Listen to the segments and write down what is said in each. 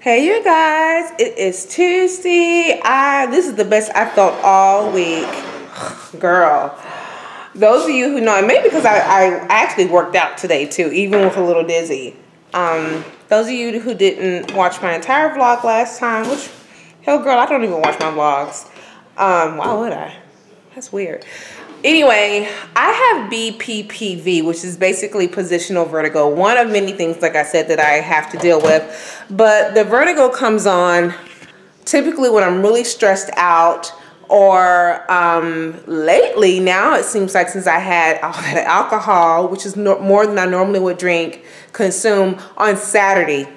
Hey you guys, it is Tuesday. This is the best I felt all week. Girl, those of you who know, and maybe because I actually worked out today too, even with a little dizzy. Those of you who didn't watch my entire vlog last time, which, hell girl, I don't even watch my vlogs. Why would I? That's weird. Anyway, I have BPPV, which is basically positional vertigo. One of many things, like I said, that I have to deal with. But the vertigo comes on typically when I'm really stressed out, or lately now it seems like since I had all that alcohol, which is more than I normally would consume on Saturday.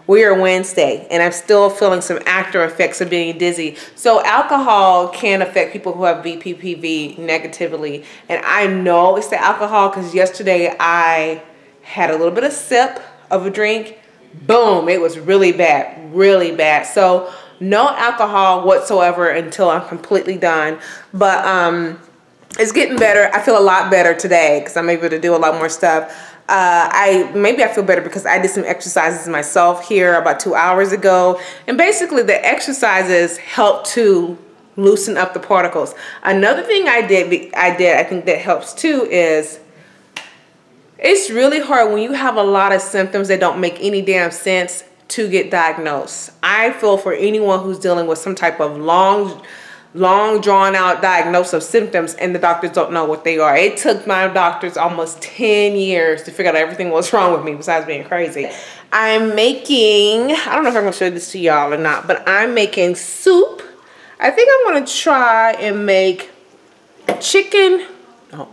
We are Wednesday, and I'm still feeling some after effects of being dizzy. So alcohol can affect people who have BPPV negatively. And I know it's the alcohol because yesterday I had a little bit of sip of a drink. Boom, it was really bad, really bad. So no alcohol whatsoever until I'm completely done. But it's getting better. I feel a lot better today because I'm able to do a lot more stuff. Maybe I feel better because I did some exercises myself here about 2 hours ago, and basically the exercises help to loosen up the particles. Another thing I think that helps too is it's really hard when you have a lot of symptoms that don't make any damn sense to get diagnosed. I feel for anyone who's dealing with some type of long drawn out diagnosis of symptoms and the doctors don't know what they are. It took my doctors almost 10 years to figure out everything was wrong with me besides being crazy. I'm making, I don't know if I'm gonna show this to y'all or not, but I'm making soup. I think I'm gonna try and make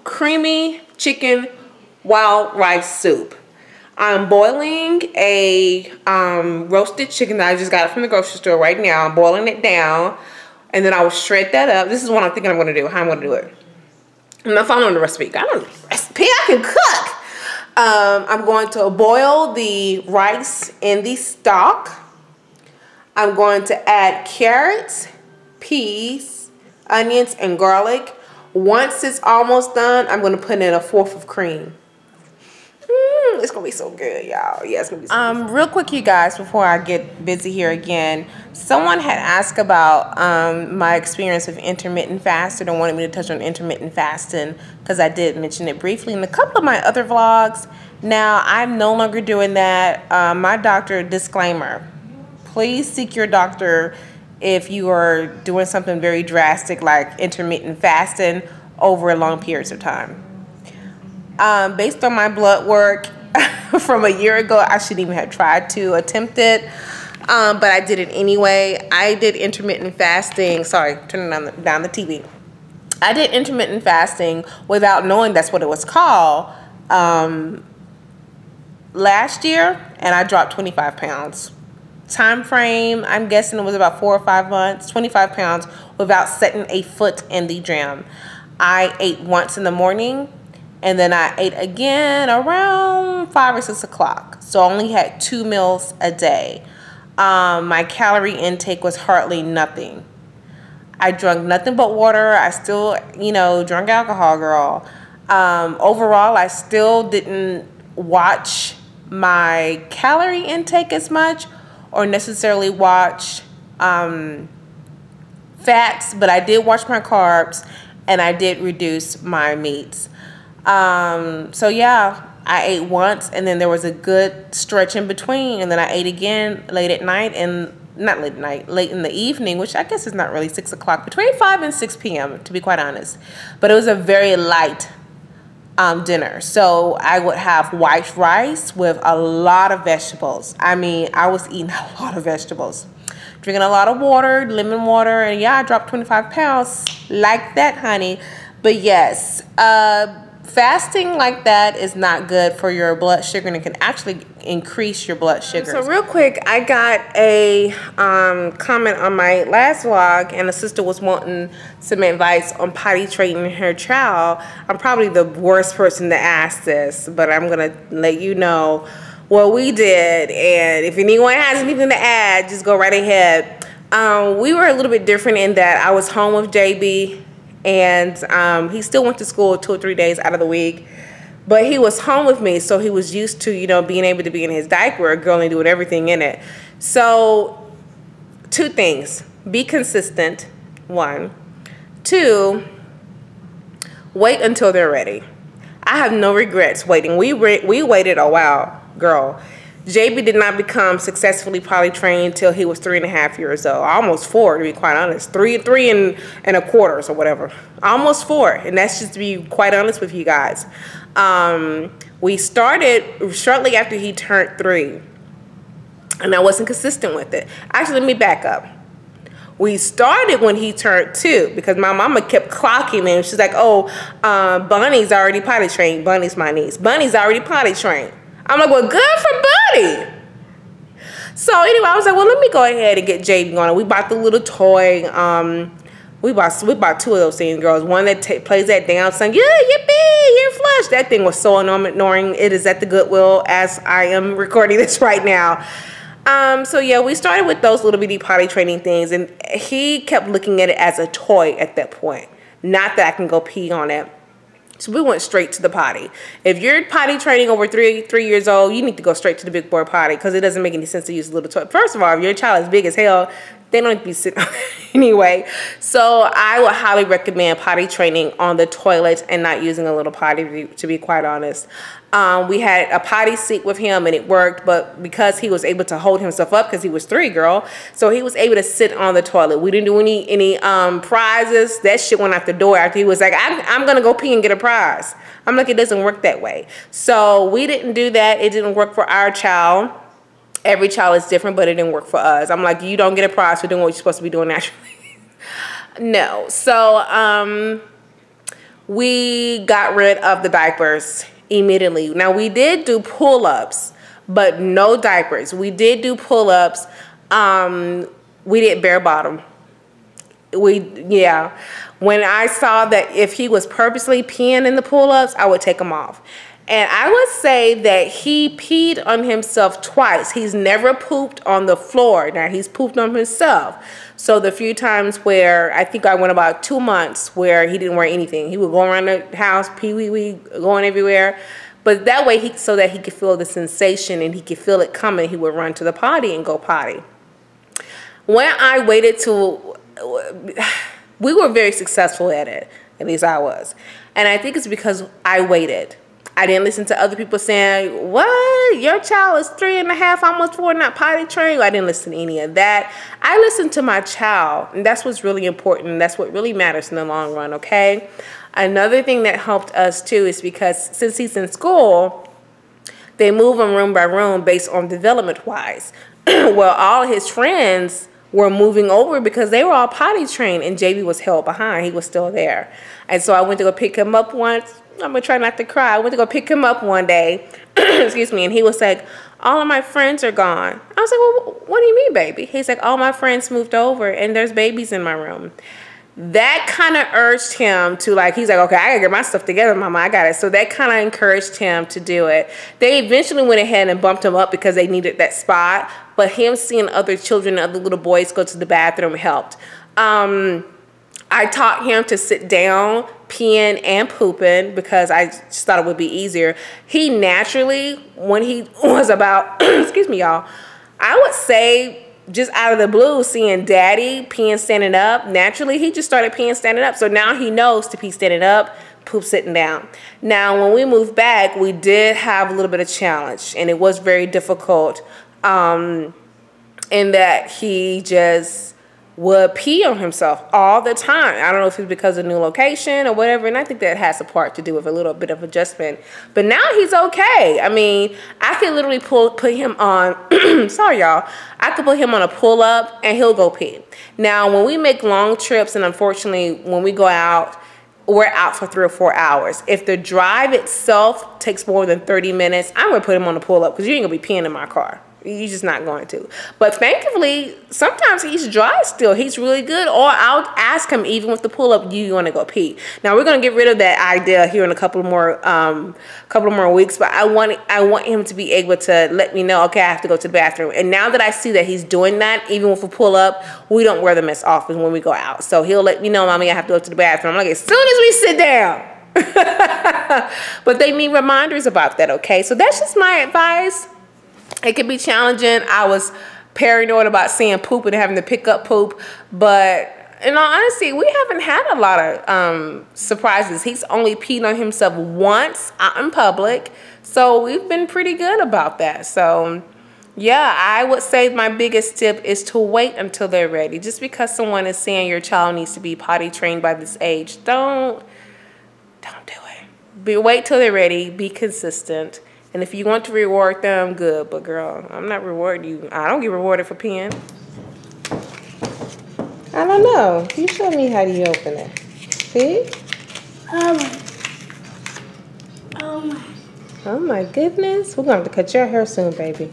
creamy chicken wild rice soup. I'm boiling a roasted chicken that I just got from the grocery store right now. I'm boiling it down. And then I will shred that up. This is what I'm thinking I'm going to do, how I'm going to do it. I'm not following the recipe. I don't know the recipe. I can cook. I'm going to boil the rice in the stock. I'm going to add carrots, peas, onions, and garlic. Once it's almost done, I'm going to put in 1/4 of cream. It's gonna be so good, y'all. Yeah, it's gonna be so good. Real quick, you guys, before I get busy here again, someone had asked about my experience with intermittent fasting and wanted me to touch on intermittent fasting because I did mention it briefly in a couple of my other vlogs. Now, I'm no longer doing that. My doctor, disclaimer, please seek your doctor if you are doing something very drastic like intermittent fasting over long periods of time. Based on my blood work from a year ago, I shouldn't even have tried to attempt it, but I did it anyway. I did intermittent fasting. Sorry, turning down the TV. I did intermittent fasting without knowing that's what it was called last year, and I dropped 25 pounds. Time frame, I'm guessing it was about 4 or 5 months, 25 pounds without setting a foot in the gym. I ate once in the morning, and then I ate again around 5 or 6 o'clock. So I only had 2 meals a day. My calorie intake was hardly nothing. I drank nothing but water. I still, drank alcohol, girl. Overall, I still didn't watch my calorie intake as much or necessarily watch fats, but I did watch my carbs and I did reduce my meats. So yeah, I ate once and then there was a good stretch in between, and then I ate again late at night, and not late at night, late in the evening, which I guess is not really 6 o'clock, between 5 and 6 p.m. to be quite honest. But it was a very light dinner. So I would have white rice with a lot of vegetables. I mean, I was eating a lot of vegetables, drinking a lot of water, lemon water, and yeah, I dropped 25 pounds like that, honey. But yes, fasting like that is not good for your blood sugar, and it can actually increase your blood sugar. So real quick, I got a comment on my last vlog, and a sister was wanting some advice on potty training her child. I'm probably the worst person to ask this, but I'm going to let you know what we did, and if anyone has anything to add, just go right ahead. We were a little bit different in that I was home with JB, and he still went to school 2 or 3 days out of the week, but he was home with me, so he was used to, being able to be in his diaper, a girl and doing everything in it. So 2 things: be consistent, 1. 2, wait until they're ready. I have no regrets waiting. We waited a while, girl. JB did not become successfully potty trained until he was 3.5 years old. Almost 4, to be quite honest. 3 and a quarter or whatever. Almost 4, and that's just to be quite honest with you guys. We started shortly after he turned 3, and I wasn't consistent with it. Actually, let me back up. We started when he turned 2 because my mama kept clocking him. She's like, oh, Bunny's already potty trained. Bunny's my niece. Bunny's already potty trained. I'm like, well, good for Bunny. So anyway, I was like, well, let me go ahead and get JB going. We bought the little toy. We bought 2 of those things, girls. One that plays that damn song. Yeah, yippee, you're flush. That thing was so annoying. It is at the Goodwill as I am recording this right now. So yeah, we started with those little bitty potty training things, and he kept looking at it as a toy at that point. Not that I can go pee on it. So we went straight to the potty. If you're potty training over 3 years old, you need to go straight to the big boy potty because it doesn't make any sense to use a little toy. First of all, if your child is big as hell, they don't need to be sitting anyway. So I would highly recommend potty training on the toilet and not using a little potty, to be quite honest. We had a potty seat with him and it worked, but because he was able to hold himself up because he was 3, girl, so he was able to sit on the toilet. We didn't do any prizes. That shit went out the door after he was like, I'm gonna go pee and get a prize. I'm like, it doesn't work that way. So we didn't do that. It didn't work for our child. Every child is different, but it didn't work for us. I'm like, you don't get a prize for doing what you're supposed to be doing naturally. No. So we got rid of the diapers immediately. Now, we did do pull-ups, but no diapers. We did do pull-ups. We did bare bottom. Yeah. When I saw that if he was purposely peeing in the pull-ups, I would take him off. And I would say that he peed on himself twice. He's never pooped on the floor. Now, he's pooped on himself. So the few times where, I think I went about 2 months where he didn't wear anything. He would go around the house, pee-wee-wee, going everywhere. But that way, so that he could feel the sensation and he could feel it coming, he would run to the potty and go potty. When I waited till, we were very successful at it. At least I was. And I think it's because I waited. I didn't listen to other people saying, what? Your child is 3.5, almost 4, not potty trained. I didn't listen to any of that. I listened to my child, and that's what's really important. That's what really matters in the long run, okay? Another thing that helped us, too, is because since he's in school, they move him room by room based on development-wise. Well, all his friends were moving over because they were all potty trained, and JB was held behind. He was still there. And so I went to go pick him up once. I'm going to try not to cry. I went to go pick him up one day, excuse me, and he was like, all of my friends are gone. I was like, well, what do you mean, baby? He's like, all my friends moved over, and there's babies in my room. That kind of urged him to, like, he's like, okay, I got to get my stuff together, Mama, I got it. So that kind of encouraged him to do it. They eventually went ahead and bumped him up because they needed that spot, but him seeing other children and other little boys go to the bathroom helped. I taught him to sit down, peeing and pooping because I just thought it would be easier. He naturally, when he was about, excuse me, y'all, I would say just out of the blue, seeing daddy peeing standing up, naturally, he just started peeing standing up. So now he knows to pee standing up, poop sitting down. Now, when we moved back, we did have a little bit of challenge, and it was very difficult in that he just would pee on himself all the time. I don't know if it's because of new location or whatever, and I think that has a part to do with a little bit of adjustment. But now he's okay. I mean, I could literally put him on, sorry y'all, I could put him on a pull-up and he'll go pee. Now, when we make long trips, and unfortunately, when we go out, we're out for 3 or 4 hours. If the drive itself takes more than 30 minutes, I'm gonna put him on a pull-up because you ain't gonna be peeing in my car. You're just not going to. But thankfully, sometimes he's dry still. He's really good. Or I'll ask him, even with the pull-up, you want to go pee. Now, we're going to get rid of that idea here in a couple more weeks. But I want him to be able to let me know, okay, I have to go to the bathroom. And now that I see that he's doing that, even with a pull-up, we don't wear them as often when we go out. So he'll let me know, Mommy, I have to go to the bathroom. I'm like, as soon as we sit down. But they need reminders about that, okay? So that's just my advice. It can be challenging. I was paranoid about seeing poop and having to pick up poop. But in all honesty, we haven't had a lot of surprises. He's only peed on himself once out in public. So we've been pretty good about that. So yeah, I would say my biggest tip is to wait until they're ready. Just because someone is saying your child needs to be potty trained by this age, don't do it. Wait till they're ready. Be consistent. And if you want to reward them, good. But girl, I'm not rewarding you. I don't get rewarded for peeing. I don't know. You show me how do you open it. See? Oh my goodness. We're going to have to cut your hair soon, baby.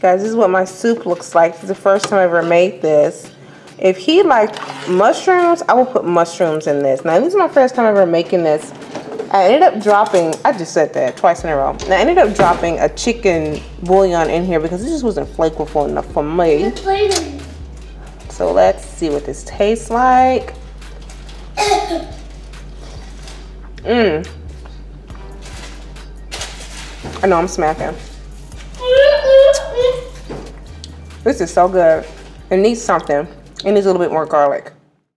Guys, this is what my soup looks like. This is the first time I ever made this. If he liked mushrooms, I will put mushrooms in this. Now, this is my first time ever making this. I ended up dropping, I just said that twice in a row. And I ended up dropping a chicken bouillon in here because it just wasn't flavorful enough for me. So let's see what this tastes like. I know I'm smacking. This is so good. It needs something. It needs a little bit more garlic.